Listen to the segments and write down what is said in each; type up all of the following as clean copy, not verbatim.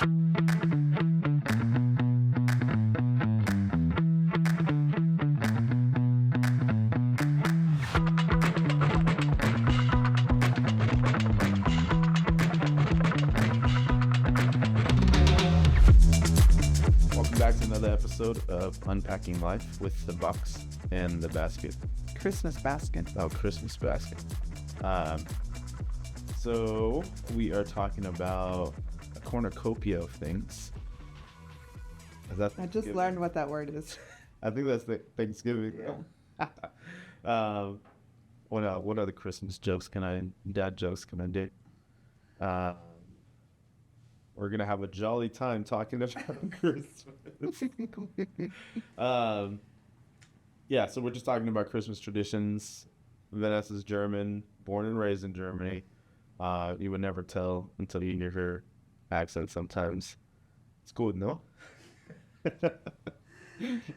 Welcome back to another episode of Unpacking Life with the box and the basket. Christmas basket. Oh, Christmas basket. So we are talking about a cornucopia of things. Is that I just learned what that word is. I think that's the Thanksgiving. Yeah. What other Christmas jokes dad jokes can I do? We're gonna have a jolly time talking about Christmas. Yeah, so we're just talking about Christmas traditions. Vanessa's German, born and raised in Germany. You would never tell until you hear her accent sometimes. It's cool, no?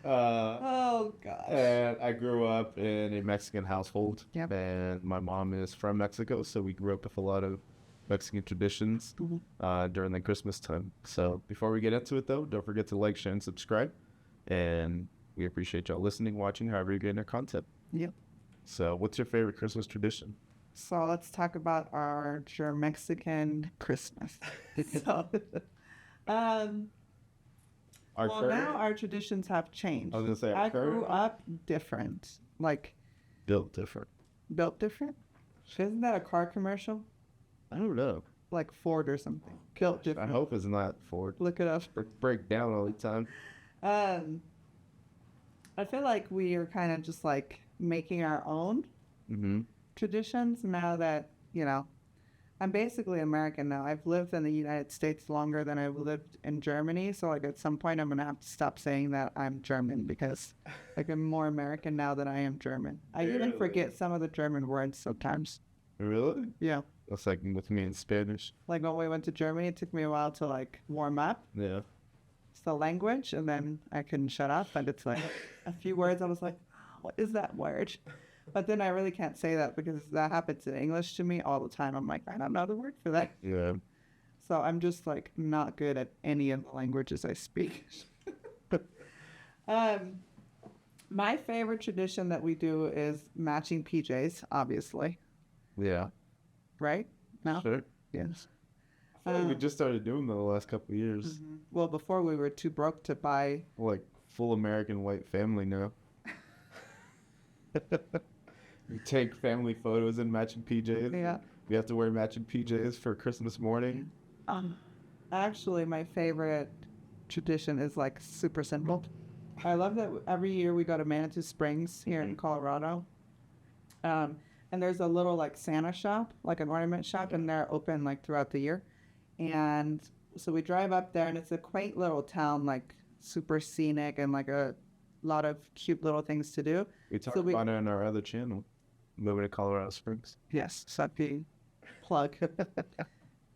Oh, gosh. And I grew up in a Mexican household. Yep. And my mom is from Mexico, so we grew up with a lot of Mexican traditions during the Christmas time. So before we get into it, though, don't forget to like, share, and subscribe. And we appreciate y'all listening, watching, however you're getting our content. Yep. So what's your favorite Christmas tradition? So let's talk about our Mexican Christmas. So, Our well, now our traditions have changed. I was going to say, I grew up different. Like, built different. built different? Isn't that a car commercial? I don't know. Like Ford or something. Built I different. hope it's not Ford. Look it up. Break down all the time. I feel like we are kind of just like making our own traditions now that, I'm basically American now. I've lived in the United States longer than I've lived in Germany. So like at some point I'm going to have to stop saying that I'm German because like I'm more American now than I am German. I even forget some of the German words sometimes. Really? Yeah. That's like with me in Spanish. Like when we went to Germany, it took me a while to like warm up. Yeah. It's the language, and then I couldn't shut up. And it's like a few words I was like, what is that word? But then I really can't say that because that happens in English to me all the time. I'm like, I don't know the word for that. Yeah. So I'm just like not good at any of the languages I speak. My favorite tradition that we do is matching PJs, obviously. Yeah. Right? No? Sure. Yes. I feel like we just started doing that the last couple of years. Mm-hmm. Well, before we were too broke to buy. Like full American white family now. We take family photos in matching PJs. Yeah. We have to wear matching PJs for Christmas morning. Actually, my favorite tradition is like super simple. I love that every year we go to Manitou Springs here in Colorado. And there's a little like Santa shop, like an ornament shop, and they're open like throughout the year. And so we drive up there, and it's a quaint little town, like super scenic and like a lot of cute little things to do. We talked about it on our other channel, moving to Colorado Springs. Yes, Sucky plug.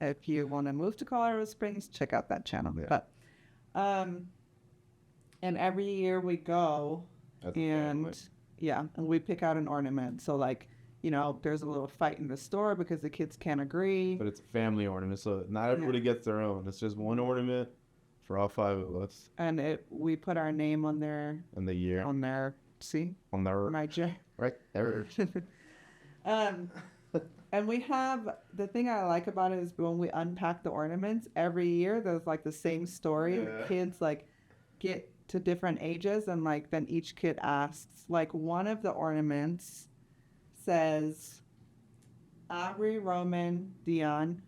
If you want to move to Colorado Springs, check out that channel. Yeah. But, and every year we go, and we pick out an ornament. So like, there's a little fight in the store because the kids can't agree. But it's a family ornament, so not everybody gets their own. It's just one ornament for all 5 of us. And we put our name on there. And the year. On there. See? On there. My right there. And we have, the thing I like about it is when we unpack the ornaments, every year there's like the same story. Yeah. The kids like get to different ages, and like then each kid asks, like one of the ornaments says Aubrey, Roman, Dion,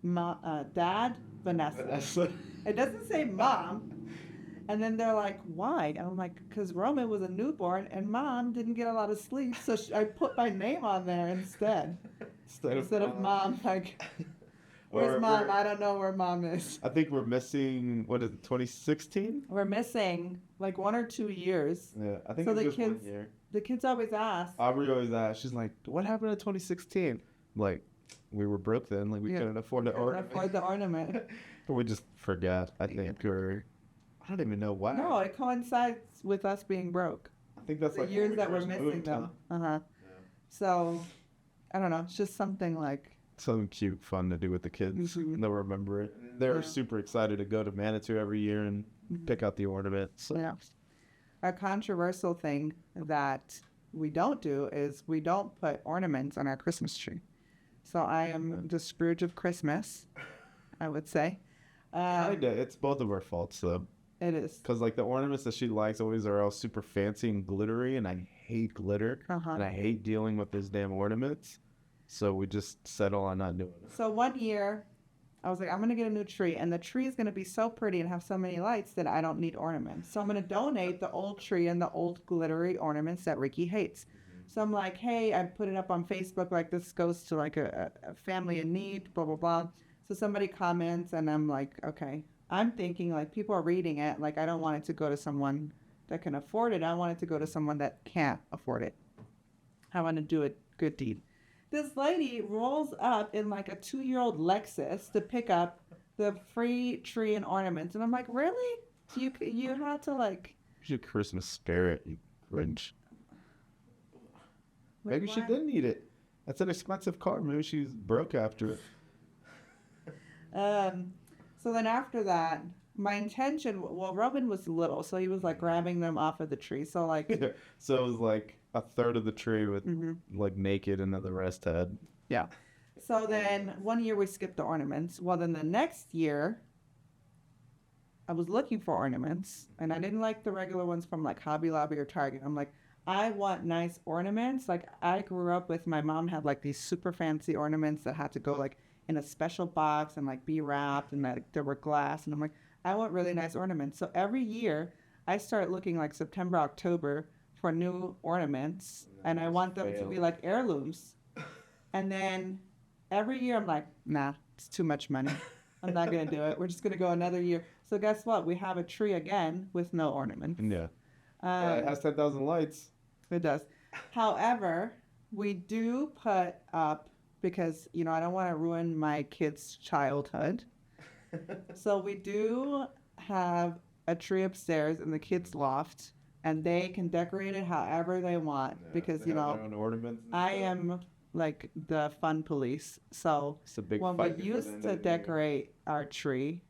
Dad, Vanessa. It doesn't say Mom. And then they're like, why? And I'm like, because Roman was a newborn and Mom didn't get a lot of sleep, so I put my name on there instead of Mom. Like, where's Mom? I don't know where Mom is. I think we're missing, what is it, 2016? We're missing like 1 or 2 years. Yeah, I think So it's the just kids, 1 year. The kids always ask. Aubrey always asks, she's like, what happened in 2016? I'm like, we were broke then, like we couldn't afford the ornament. But we just forgot, I think, or I don't even know why. No, it coincides with us being broke. I think that's The like years that we're missing them. Yeah. So, I don't know. It's just something like something cute, fun to do with the kids. Mm-hmm. They'll remember it. they're Yeah. super excited to go to Manitou every year and pick out the ornaments. Yeah. A controversial thing that we don't do is we don't put ornaments on our Christmas tree. So I am the Scrooge of Christmas, I would say. Kinda. It's both of our faults, though. It is. Because, like, the ornaments that she likes always are all super fancy and glittery, and I hate glitter. Uh-huh. And I hate dealing with those damn ornaments. So we just settle on not doing it. So one year, I was like, I'm going to get a new tree, and the tree is going to be so pretty and have so many lights that I don't need ornaments. So I'm going to donate the old tree and the old glittery ornaments that Ricky hates. So I'm like, hey, I put it up on Facebook, like this goes to like a family in need, blah, blah, blah. So somebody comments, and I'm like, okay. I'm thinking like people are reading it, like I don't want it to go to someone that can afford it. I want it to go to someone that can't afford it. I want to do a good deed. This lady rolls up in like a 2-year-old Lexus to pick up the free tree and ornaments. And I'm like, really? You had to like... Where's your Christmas spirit, you Grinch? Maybe she why? didn't need it. That's an expensive car. Maybe she's broke after it. So then after that, my intention, well, Robin was little, so he was like grabbing them off of the tree. So like... So it was like a third of the tree with Mm-hmm. like naked and then the rest had. Yeah. So then one year we skipped the ornaments. Well, then the next year, I was looking for ornaments, and I didn't like the regular ones from like Hobby Lobby or Target. I'm like, I want nice ornaments. Like I grew up with, my mom had like these super fancy ornaments that had to go like in a special box and like be wrapped, and like there were glass. And I'm like, I want really nice ornaments. So every year I start looking like September, October for new ornaments, and I want them to be like heirlooms. And then every year I'm like, nah, it's too much money. I'm not going to do it. We're just going to go another year. So guess what? We have a tree again with no ornaments. Yeah. It has 10,000 lights. It does. However, we do put up, because, you know, I don't want to ruin my kids' childhood. So we do have a tree upstairs in the kids' loft, and they can decorate it however they want, because, They you have know, their own ornaments and I stuff. am like the fun police. So It's a big when fight we before the used end to of the year. decorate our tree,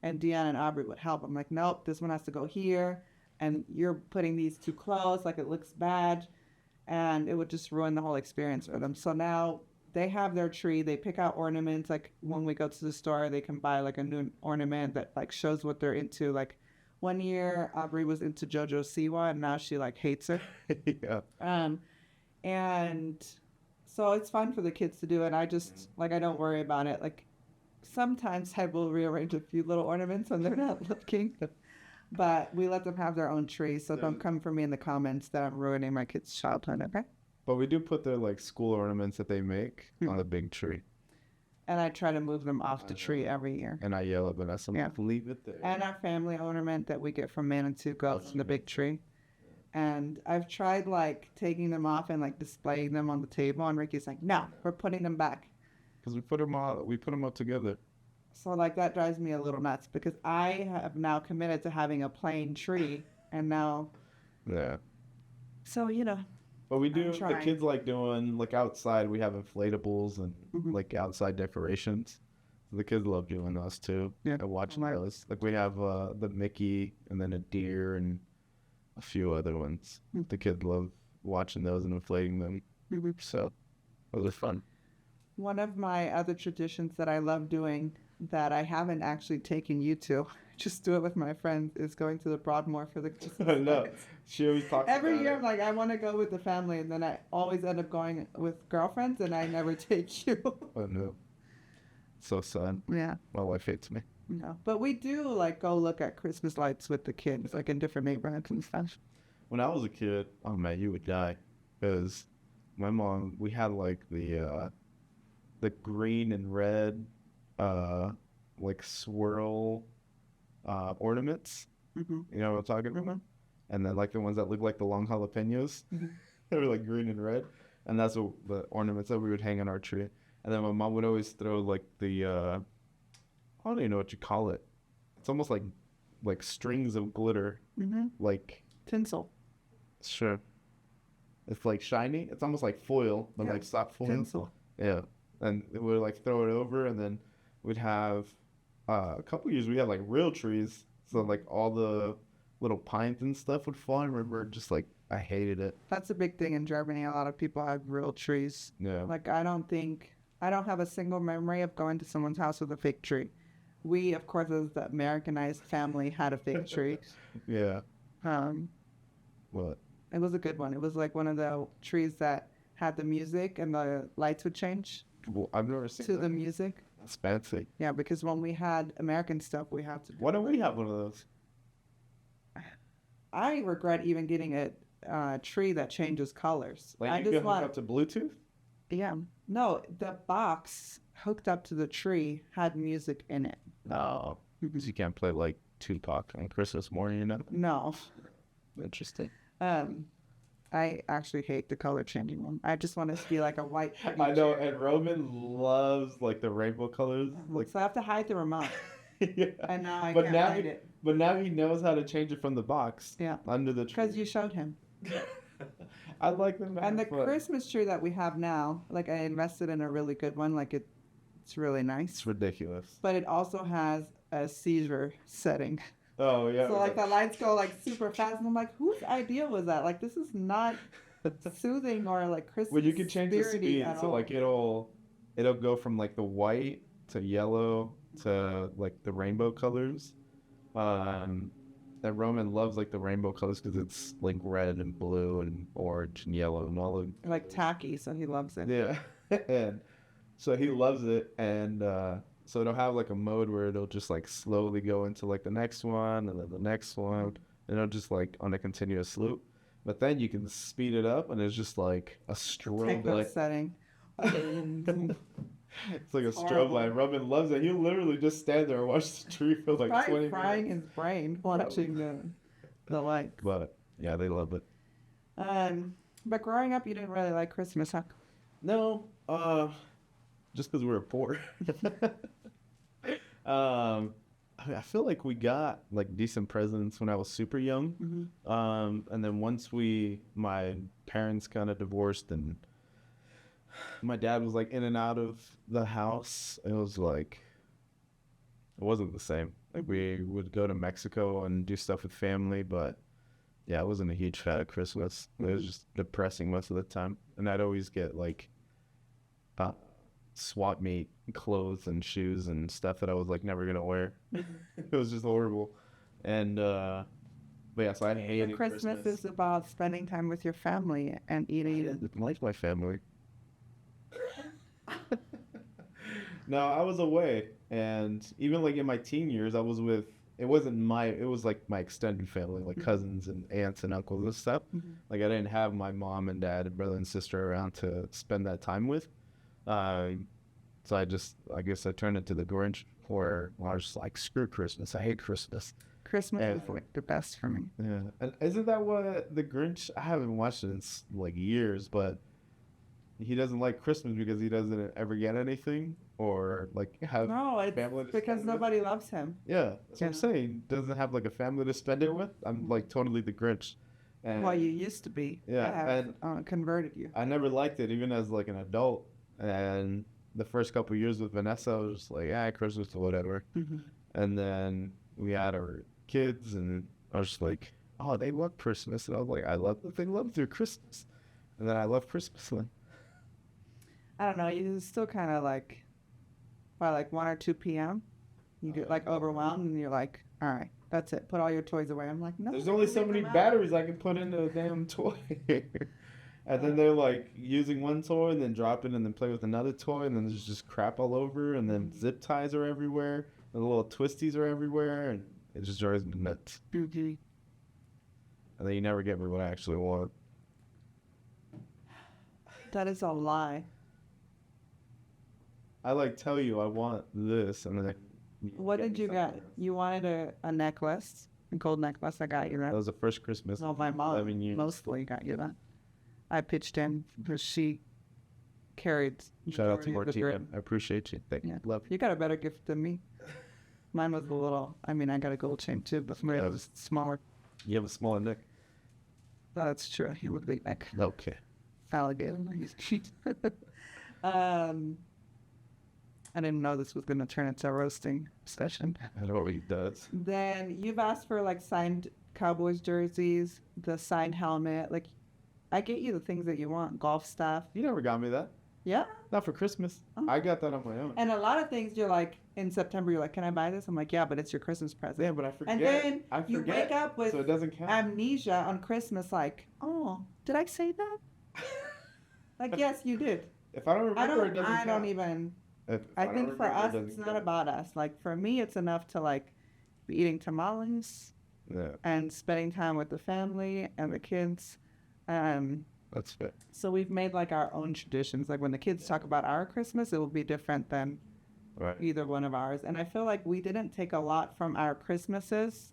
and Deanna and Aubrey would help, I'm like, nope, this one has to go here, and you're putting these too close, like it looks bad, and it would just ruin the whole experience for them. So now they have their tree, they pick out ornaments, like when we go to the store, they can buy like a new ornament that like shows what they're into. Like one year Aubrey was into JoJo Siwa, and now she like hates her. Yeah. And so it's fun for the kids to do, and I just like, I don't worry about it. Like sometimes I will rearrange a few little ornaments when they're not looking, but we let them have their own tree. So don't come for me in the comments that I'm ruining my kids' childhood, okay? But we do put their like school ornaments that they make on a big tree. And I try to move them off the tree every year. And I yell at Vanessa, Yeah. leave it there. And our family ornament that we get from Manitou goes in the big tree. And I've tried like taking them off and like displaying them on the table, and Ricky's like, no, we're putting them back. Because we put them all together. So like that drives me a little nuts, because I have now committed to having a plain tree, and now, Yeah. so you know. But we do, I'm the trying. kids like doing, like outside, we have inflatables and like outside decorations. So the kids love doing those too. Yeah. And watching Like- those. Like we have the Mickey and then a deer and a few other ones. The kids love watching those and inflating them. So it was fun. One of my other traditions that I love doing that I haven't actually taken you to, just do it with my friends, is going to the Broadmoor for the Christmas No, lights. she always talks Every about year it. I'm like, I want to go with the family, and then I always end up going with girlfriends, and I never take you. Oh no. So sad. Yeah. My wife hates me. No. But we do like go look at Christmas lights with the kids, like in different neighborhoods and stuff. When I was a kid, oh man, you would die. Because my mom, we had like the green and red like swirl ornaments. Mm-hmm. You know what I'm talking about? And then like the ones that look like the long jalapenos. Mhm. They were like green and red. And that's what the ornaments that we would hang on our tree. And then my mom would always throw like the I don't even know what you call it. It's almost like strings of glitter. Mm-hmm. Like Tinsel. sure. It's like shiny. It's almost like foil, but Yeah. like soft foil. Tinsel. Yeah. And we would like throw it over, and then we'd have a couple years we had like real trees, so like all the little pines and stuff would fall. I remember just like I hated it. That's a big thing in Germany. A lot of people have real trees. Yeah. Like, I don't have a single memory of going to someone's house with a fig tree. We, of course, as the Americanized family, had a fig tree. Yeah. Um, What? it was a good one. It was like one of the trees that had the music and the lights would change Well, I've never seen to that. the music. That's fancy. Yeah, because when we had American stuff, we had to. Why don't we have one of those? I regret even getting a tree that changes colors. Like I you just can hook want, up to Bluetooth? yeah. No, the box hooked up to the tree had music in it. No. Because you can't play like Tupac on Christmas morning, you know? No. Interesting. I actually hate the color changing one. I just want it to be like a white. I know, chair. and Roman loves like the rainbow colors. Like, So I have to hide the remote, yeah. and now I But can't now hide he, it. but now he knows how to change it from the box. Yeah. Under the tree. Because you showed him. I like them. And the but Christmas tree that we have now, like I invested in a really good one. Like it's really nice. it's ridiculous. But it also has a seizure setting. Oh yeah. So like the lights go like super fast, and I'm like, whose idea was that? Like this is not soothing or like Christmas. Well, you can change the spirity speed, at so all. like it'll go from like the white to yellow to like the rainbow colors. That Roman loves like the rainbow colors because it's like red and blue and orange and yellow and all of Like tacky, so he loves it. yeah. And so he loves it, and so it'll have like a mode where it'll just like slowly go into like the next one and then the next one, and it'll just like on a continuous loop. But then you can speed it up, and it's just like a strobe Techno light. setting. It's like a strobe Horrible. light. Roman loves it. He'll literally just stand there and watch the tree for like Probably 20 frying minutes. his brain watching the lights. But yeah, they love it. But growing up, you didn't really like Christmas, huh? No, just because we were poor. I feel like we got like decent presents when I was super young. Mm-hmm. And then once my parents kind of divorced and my dad was like in and out of the house, it wasn't the same. Like we would go to Mexico and do stuff with family, but yeah, I wasn't a huge fan of Christmas. It was just depressing most of the time. And I'd always get like swap meet clothes and shoes and stuff that I was like never gonna wear. It was just horrible. And but yeah, so I hated Christmas is about spending time with your family and eating. I like my family. No, I was away, and even like in my teen years, I was with. It was like my extended family, like cousins and aunts and uncles and stuff. Mhm. Like I didn't have my mom and dad and brother and sister around to spend that time with. So I guess I turned into the Grinch, where I was just like, screw Christmas, I hate Christmas. Christmas And- is like the best for me. Yeah, and isn't that what the Grinch? I haven't watched it in like years, but he doesn't like Christmas because he doesn't ever get anything or like have No, it's family to because spend with. nobody loves him. Yeah, that's what I'm Yeah. saying. Doesn't have like a family to spend it with. I'm like totally the Grinch. And Well, you used to be. Yeah, I have converted you. I never liked it even as like an adult. And the first couple years with Vanessa, I was just like, Christmas or whatever. Mm-hmm. And then we had our kids, and I was just like, oh, they love Christmas. And I was like, I love that they love their Christmas. And then I love Christmas one. I don't know. You still kind of like by like 1 or 2 p.m. You get like overwhelmed, and you're like, all right, that's it. Put all your toys away. I'm like, no. There's only so leave many them out. batteries I can put into a damn toy. And then they're like using one toy and then drop it and then play with another toy, and then there's just crap all over, and then zip ties are everywhere, and the little twisties are everywhere, and it just drives me nuts. Mhm. And then you never get me what I actually want. That is a lie. I like tell you I want this, and then What did you get? You wanted a necklace, a gold necklace. I got you that that. was the first Christmas. Well, my mom 11 years. mostly got you that. I pitched in because she carried. Shout out to majority of the Martina. grid. I appreciate you. Thank you. Yeah. Love you. You got a better gift than me. Mine was a little. I mean, I got a gold chain too, but mine was smaller. You have a smaller neck. That's true. He would be like Okay. alligator. um, I didn't know this was going to turn into a roasting session. I know what he does. Then you've asked for like signed Cowboys jerseys, the signed helmet. Like, I get you the things that you want, golf stuff. You never got me that. Yeah. Not for Christmas. Oh. I got that on my own. And a lot of things you're like, in September, you're like, can I buy this? I'm like, yeah, but it's your Christmas present. Yeah, but I forget. And then I forget, you wake up with so it doesn't count. amnesia on Christmas, like, oh, did I say that? Like, yes, you did. If I don't remember, it doesn't count. I don't even. If I don't think for remember, us, it it's doesn't not count. about us. Like, for me, it's enough to, like, be eating tamales Yeah, and spending time with the family and the kids. that's fair. So we've made, like, our own traditions. Like, when the kids talk about our Christmas, it will be different than Right. either one of ours. And I feel like we didn't take a lot from our Christmases.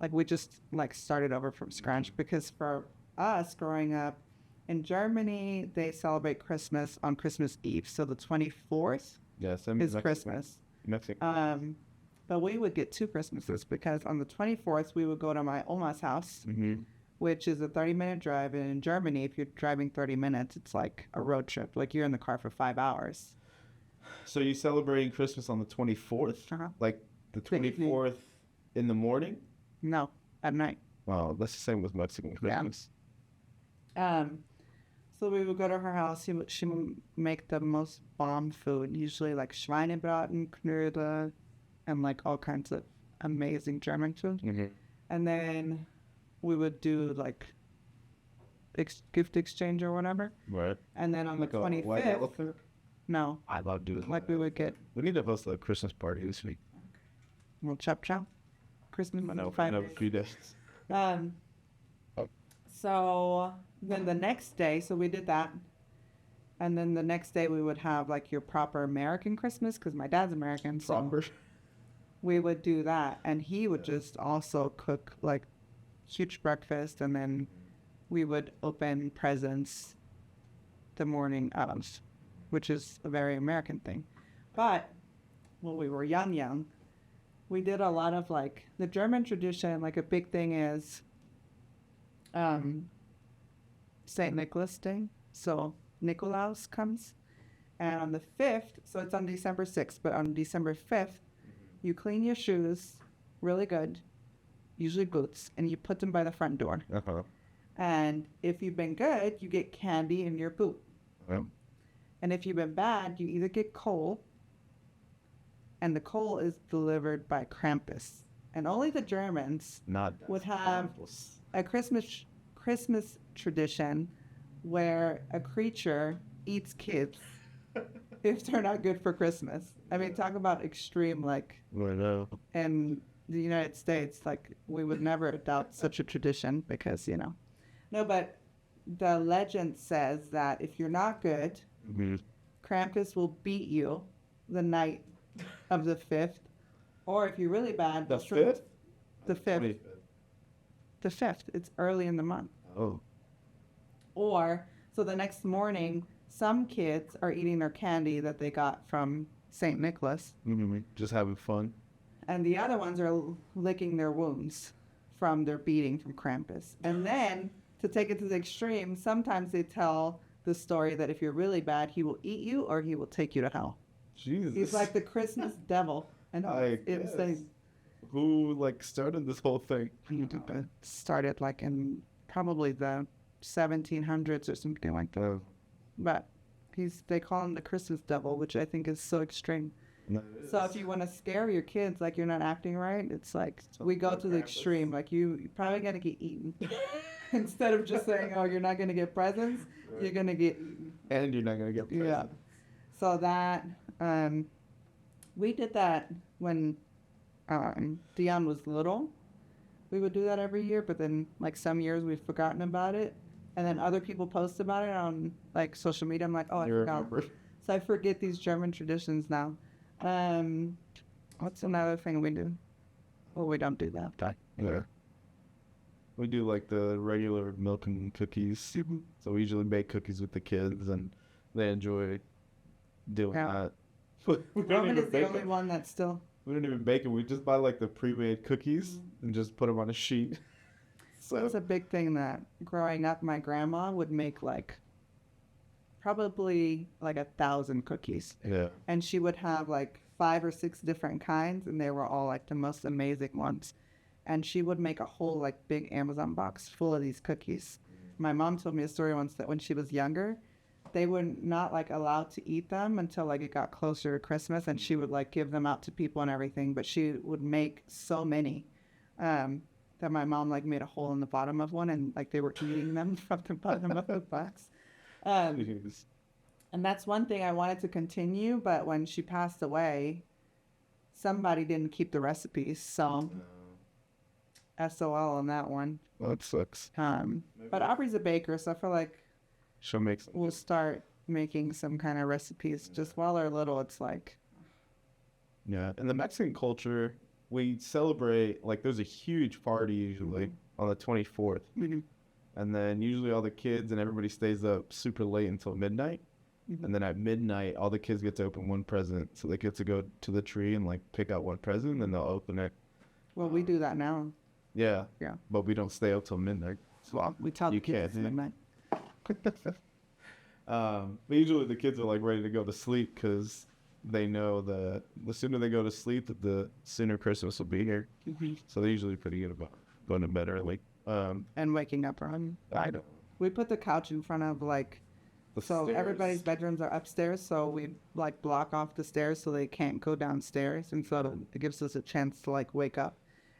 Like, we just, like, started over from scratch. Because for us, growing up in Germany, they celebrate Christmas on Christmas Eve. So the 24th Yes, is Christmas. Mexican. But we would get 2 Christmases because on the 24th, we would go to my Oma's house, which is a 30-minute drive. And in Germany, if you're driving 30 minutes, it's like a road trip. Like, you're in the car for 5 hours. So you celebrating Christmas on the 24th? Uh-huh. Like the The evening. 24th in the morning? No, at night. Wow, that's the same with Mexican Christmas. So we would go to her house. She would make the most bomb food, usually like Schweinebraten, Knödel, and like all kinds of amazing German food. And then we would do like gift exchange or whatever. Right. And then on the Like a white 25th, elephant? no, I love doing like that. we would get We need to host a Christmas party this week. well chop chop, Christmas I know, 5 in a days. few days. So then the next day, so we did that. And then the next day we would have like your proper American Christmas because my dad's American. So Proper. we would do that. And he would just also cook like huge breakfast. And then we would open presents the morning of, which is a very American thing. But when we were young, we did a lot of like the German tradition. Like a big thing is St. Nicholas Day. So Nikolaus comes. And on the 5th, so it's on December 6th, but on December 5th, you clean your shoes really good, usually boots, and you put them by the front door. Uh-huh. And if you've been good, you get candy in your boot. Well, And if you've been bad, you either get coal, and the coal is delivered by Krampus. And only the Germans not would have a Christmas tradition where a creature eats kids if they're not good for Christmas. I mean, talk about extreme, like, I know. in the United States, like, we would never adopt such a tradition because, you know. No, but the legend says that if you're not good, Krampus will beat you the night of the 5th. Or if you're really bad, The 5th? The 5th. The 5th. It's early in the month. Oh. Or, so the next morning, some kids are eating their candy that they got from St. Nicholas, Just having fun. and the other ones are licking their wounds from their beating from Krampus. And then, to take it to the extreme, sometimes they tell the story that if you're really bad, he will eat you or he will take you to hell. Jesus. He's like the Christmas devil. And it's insane. Who, like, started this whole thing? It started like in probably the 1700s or something like that. But they call him the Christmas devil, which I think is so extreme. So if you want to scare your kids like you're not acting right, it's like we go to the extreme. Like you probably gonna get eaten. Instead of just saying, oh, you're not gonna get presents, you're gonna get eaten. And you're not going to get presents. Yeah. So that we did that when Dion was little. We would do that every year, but then like some years we've forgotten about it. And then other people post about it on like social media. I'm like, oh, I forgot. So I forget these German traditions now. What's another thing we do? Well, we don't do that. Yeah. We do like the regular milk and cookies. So we usually bake cookies with the kids and they enjoy doing that. We don't Roman even is the bake only them. one that's still. We don't even bake them. We just buy like the pre-made cookies and just put them on a sheet. So It's a big thing that growing up, my grandma would make like probably like 1,000 cookies. Yeah. And she would have like 5 or 6 different kinds, and they were all like the most amazing ones. And she would make a whole like big Amazon box full of these cookies. My mom told me a story once that when she was younger, they were not like allowed to eat them until like it got closer to Christmas, and she would like give them out to people and everything. But she would make so many that my mom like made a hole in the bottom of one, and like they were eating them from the bottom of the box. And that's one thing I wanted to continue, but when she passed away, somebody didn't keep the recipes, so SOL on that one. Well, that sucks. But Aubrey's a baker, so I feel like She'll make some. we'll start making some kind of recipes. Just while they're little, it's like, Yeah. In the Mexican culture, we celebrate, like, there's a huge party usually on the 24th. And then usually all the kids and everybody stays up super late until midnight. And then at midnight, all the kids get to open one present. So they get to go to the tree and, like, pick out one present, and they'll open it. well, we do that now. Yeah. Yeah. But we don't stay up till midnight. Well, we tell You the kids can't, yeah. midnight. But usually the kids are, like, ready to go to sleep because they know that the sooner they go to sleep, the sooner Christmas will be here. So they're usually pretty good about going to bed early. And waking up early. I don't. We put the couch in front of like, so stairs. everybody's bedrooms are upstairs, so we like block off the stairs so they can't go downstairs, and so it gives us a chance to like wake up.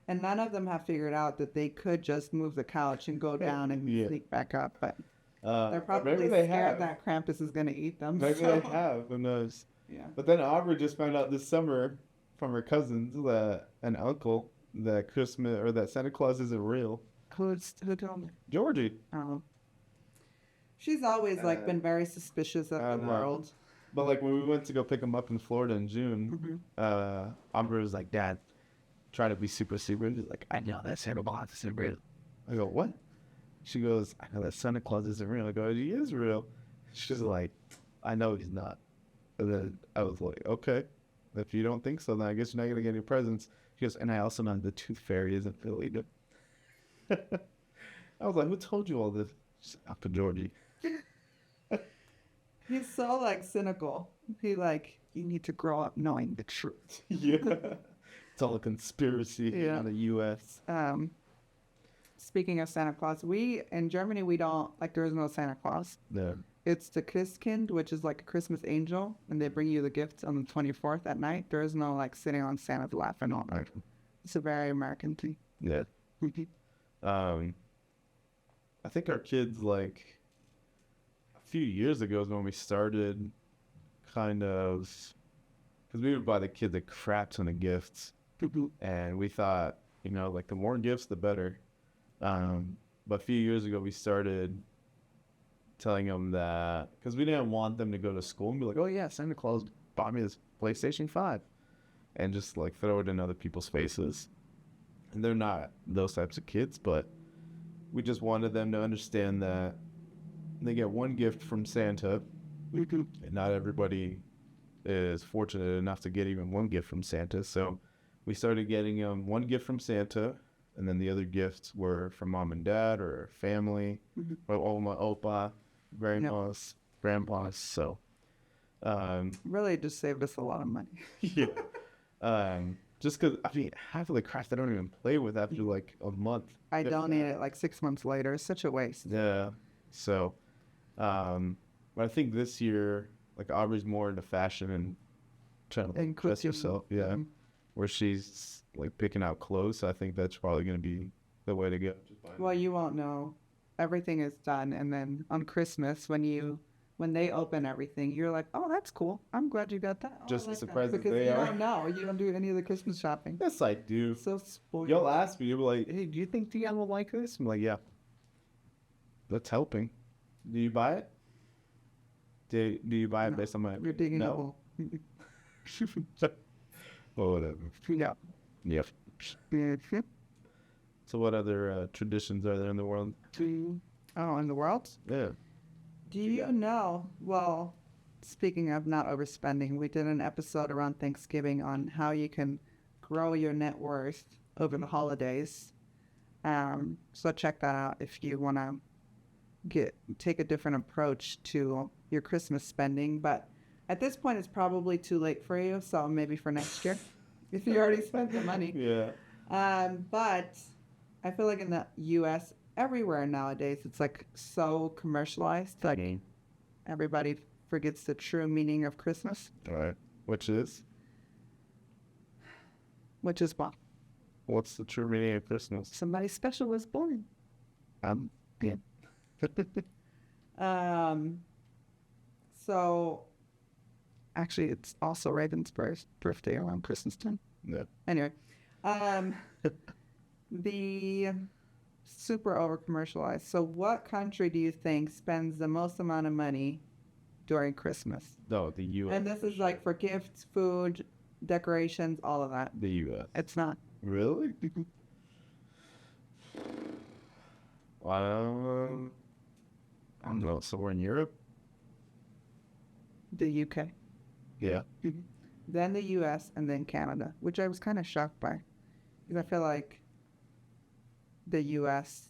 And none of them have figured out that they could just move the couch and go down and Yeah. sneak back up, but they're Maybe probably they scared have. that Krampus is going to eat them. Maybe so- they have. Who knows? Yeah. But then Aubrey just found out this summer from her cousins that an uncle that Christmas or that Santa Claus isn't real. Who told me? Georgie. Oh. She's always like been very suspicious of the world. But like when we went to go pick him up in Florida in June, Aubrey was like, "Dad, try to be super secret." He's like, "I know that Santa Claus isn't real." I go, "What?" She goes, "I know that Santa Claus isn't real." I go, "He is real." She's like, "I know he's not." And then I was like, "Okay, if you don't think so, then I guess you're not gonna get any presents." She goes, "And I also know the Tooth Fairy isn't real either." I was like, "Who told you all this?" She's like, "Uncle Georgie." He's so like cynical. He like, you need to grow up knowing the truth. Yeah. It's all a conspiracy Yeah. on the U.S. Speaking of Santa Claus, in Germany, we don't, like, there is no Santa Claus. Yeah. It's the Christkind, which is like a Christmas angel, and they bring you the gifts on the 24th at night. There is no, like, sitting on Santa's lap and all that. It's a very American thing. Yeah. I think our kids, like, a few years ago is when we started kind of, because we would buy the kids a crap ton of gifts. And we thought, you know, like, the more gifts, the better. But a few years ago, we started telling them that, because we didn't want them to go to school and be like, "Oh, yeah, Santa Claus bought me this PlayStation 5. And just, like, throw it in other people's faces. And they're not those types of kids, but we just wanted them to understand that they get one gift from Santa, and not everybody is fortunate enough to get even one gift from Santa. So we started getting them one gift from Santa, and then the other gifts were from mom and dad or family, or oma, opa, grandmas, grandpas. So Really just saved us a lot of money. yeah. Just because, I mean, half of the crap I don't even play with after like a month. I donated it like 6 months later. It's such a waste. Yeah. So, but I think this year, like, Aubrey's more into fashion and trying to And dress cooking. herself. Yeah. Where she's like picking out clothes. So I think that's probably going to be the way to go. Well, you won't know. Everything is done. And then on Christmas, when they open everything, you're like, "Oh, that's cool. I'm glad you got that." Oh, Just I as like that." surprised as because they you are. don't know. You don't do any of the Christmas shopping. Yes, I do. So spoiled. You'll ask me, you'll be like, "Hey, do you think Deanne will like this?" I'm like, "Yeah." That's helping. Do you buy it? Do you buy it No. based on my... You're digging a No? hole. Well, whatever. Yeah. Yep. So what other traditions are there in the world? Oh, in the world? Yeah. Do you know? Well, speaking of not overspending, we did an episode around Thanksgiving on how you can grow your net worth over the holidays. So check that out if you want to take a different approach to your Christmas spending, but at this point it's probably too late for you, so maybe for next year if you already spent the money. Yeah. But I feel like in the US, everywhere nowadays, it's like so commercialized. Like everybody forgets the true meaning of Christmas. All right. Which is? Which is what? What's the true meaning of Christmas? Somebody special was born. Yeah. So actually it's also Raven's birthday around Christmas time. Yeah. Anyway, the super over commercialized. So what country do you think spends the most amount of money during Christmas? No, the U.S. And this is like for gifts, food, decorations, all of that. The U.S. It's not. Really? I don't know. Somewhere in Europe? The UK. Yeah. Then the US, and then Canada, which I was kind of shocked by. Because I feel like the US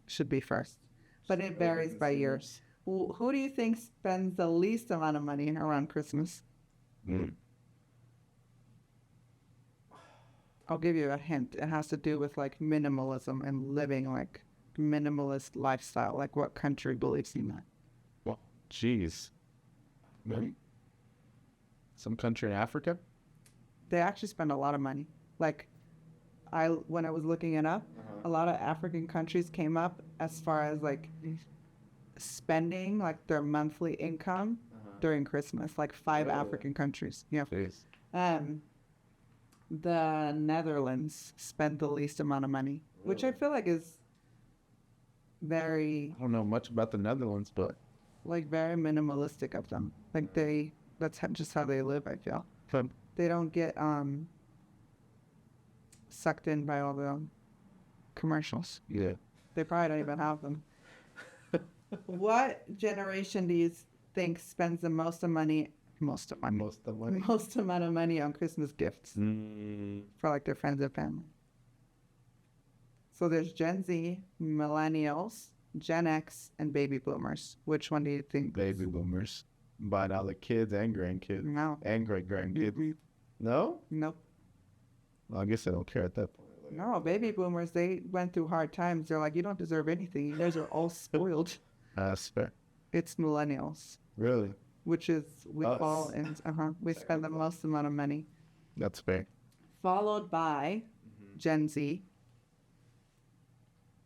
should be first. But it varies by year. Who do you think spends the least amount of money around Christmas? I'll give you a hint. It has to do with like minimalism and living like minimalist lifestyle. Like what country believes in that? Well, jeez. Maybe some country in Africa? They actually spend a lot of money. Like when I was looking it up, a lot of African countries came up as far as like spending like their monthly income during Christmas. Like 5 African countries. Yeah. Jeez. The Netherlands spent the least amount of money, which I feel like is very I don't know much about the Netherlands, but like very minimalistic of them. Like that's just how they live, I feel. But They don't get sucked in by all the commercials. yeah. They probably don't even have them. What generation do you think spends the most Most of the money. most amount of money on Christmas gifts for like their friends and family? So there's Gen Z, Millennials, Gen X, and Baby Boomers. Which one do you think? Baby boomers. Buying all the kids and grandkids. No. And great-grandkids. No? Nope. Well, I guess I don't care at that point. Like, No, Baby Boomers, they went through hard times. They're like, you don't deserve anything. You guys are all spoiled. that's fair. It's Millennials, Really? which is we Us. fall in. We spend the most amount of money. That's fair. Followed by Gen Z,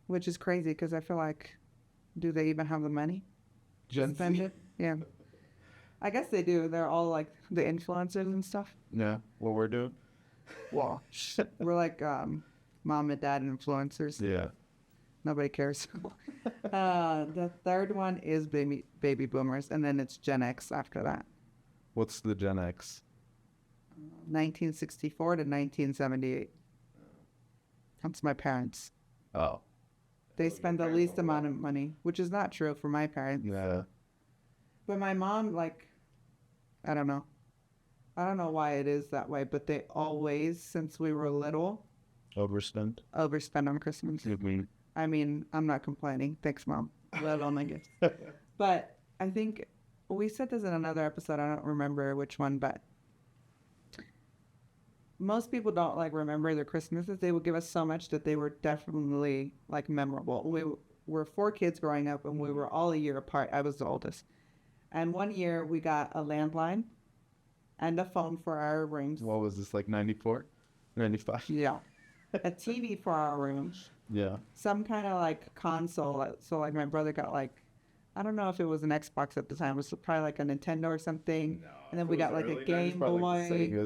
which is crazy because I feel like, do they even have the money to Gen spend Z? it? Yeah. I guess they do. They're all like the influencers and stuff. Yeah. What we're doing? Well, we're like mom and dad influencers. Yeah. Nobody cares. The third one is baby boomers, and then it's Gen X after that. What's the Gen X? 1964 to 1978. That's my parents. Oh. They spend the least amount of money, which is not true for my parents. Yeah. But my mom, like, I don't know. I don't know why it is that way, but they always, since we were little, Overspend. overspend on Christmas. I mean, I'm not complaining. Thanks, Mom. Love all my gifts. But I think we said this in another episode. I don't remember which one, but most people don't like remember their Christmases. They would give us so much that they were definitely like memorable. We were 4 kids growing up, and we were all a year apart. I was the oldest. And one year we got a landline and a phone for our rooms. What was this, like 94? 95? Yeah. A TV for our rooms. Yeah. Some kind of like console. So like my brother got like, I don't know if it was an Xbox at the time. It was probably like a Nintendo or something. And then we got like a Game Boy.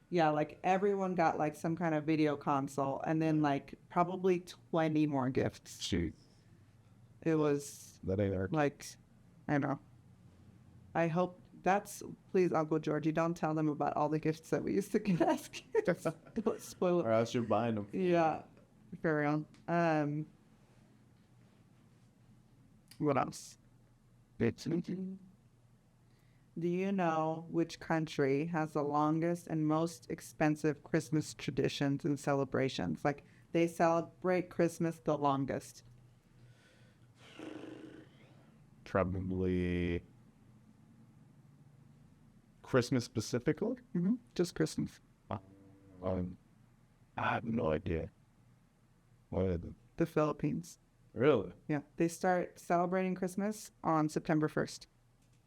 Yeah, like everyone got like some kind of video console, and then like probably 20 more gifts. Shoot. It was That ain't our like, I know. I hope please, Uncle Georgie, don't tell them about all the gifts that we used to get as kids. Don't spoil it. Or else you're buying them. Yeah, carry on. What else? Do you know which country has the longest and most expensive Christmas traditions and celebrations? Like, they celebrate Christmas the longest. Probably Christmas specifically? Just Christmas. I have no idea. What is it? The Philippines. Really? Yeah. They start celebrating Christmas on September 1st.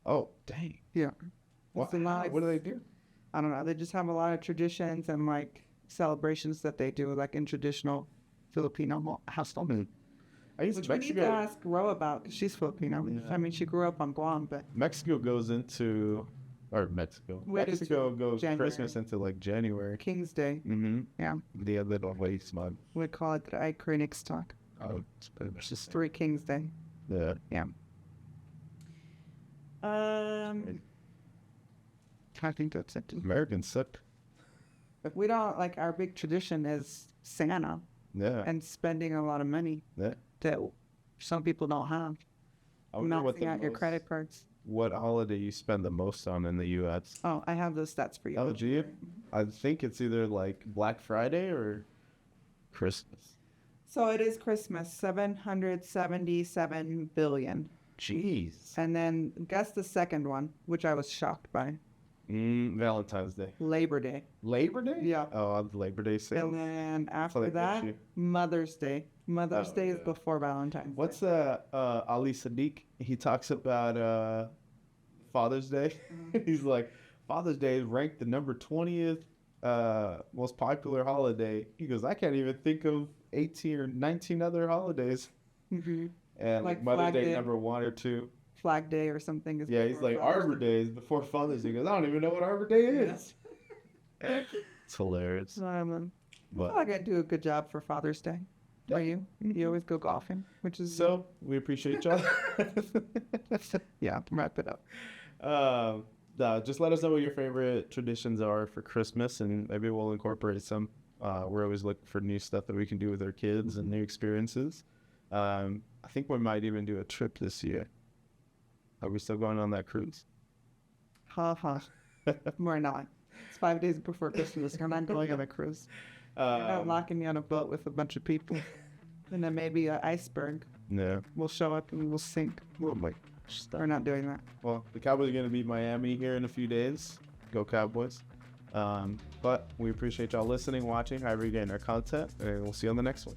Oh, dang. Yeah. What, It's a lot. what do they do? I don't know. They just have a lot of traditions and like celebrations that they do, like in traditional Filipino household. I used Which to we need to Mexico. ask Ro about because she's Filipino. Yeah. I mean, she grew up on Guam, but Mexico goes into, or Mexico. Where does Mexico goes January. Christmas into like January. King's Day, Mm-hmm. yeah, The little waste month. we call it the Krönigstag. Oh, It's just 3 Kings Day. yeah. Yeah. I think that's it. Americans suck. We don't like our big tradition is Santa Yeah. and spending a lot of money Yeah. that some people don't have. I wonder what Maxing the out your most- credit cards. What holiday you spend the most on in the U.S.? Oh, I have those stats for you. Oh, do you? I think it's either like Black Friday or Christmas. So it is Christmas, 777 billion. Jeez. And then guess the second one, which I was shocked by. Valentine's Day. Labor Day. Labor Day? Yeah. Oh, on the Labor Day sale. And then after they get that, you. Mother's Day. Mother's Oh, Day is yeah. before Valentine's Day. What's Ali Sadiq? He talks about Father's Day. He's like, Father's Day is ranked the number 20th most popular holiday. He goes, I can't even think of 18 or 19 other holidays. Mhm. And Like Mother's Flag Day Day. number 1 or 2. Flag Day or something is Yeah, he's before like, Father's Arbor Day is before Father's Day. He goes, I don't even know what Arbor Day is. It's hilarious. Day. I feel But like I do a good job for Father's Day. Yeah. Are you? You always go golfing, which is so we appreciate y'all. yeah. Wrap it up. Just let us know what your favorite traditions are for Christmas, and maybe we'll incorporate some. We're always looking for new stuff that we can do with our kids and new experiences. I think we might even do a trip this year. Are we still going on that cruise? Ha ha. We're not. It's 5 days before Christmas. I'm not going on a cruise. You're not locking me on a boat with a bunch of people. And then maybe an iceberg Yeah. will show up and we'll sink. We're not doing that. Well, the Cowboys are going to beat Miami here in a few days. Go Cowboys. But we appreciate y'all listening, watching, however you're getting our content, and we'll see you on the next one.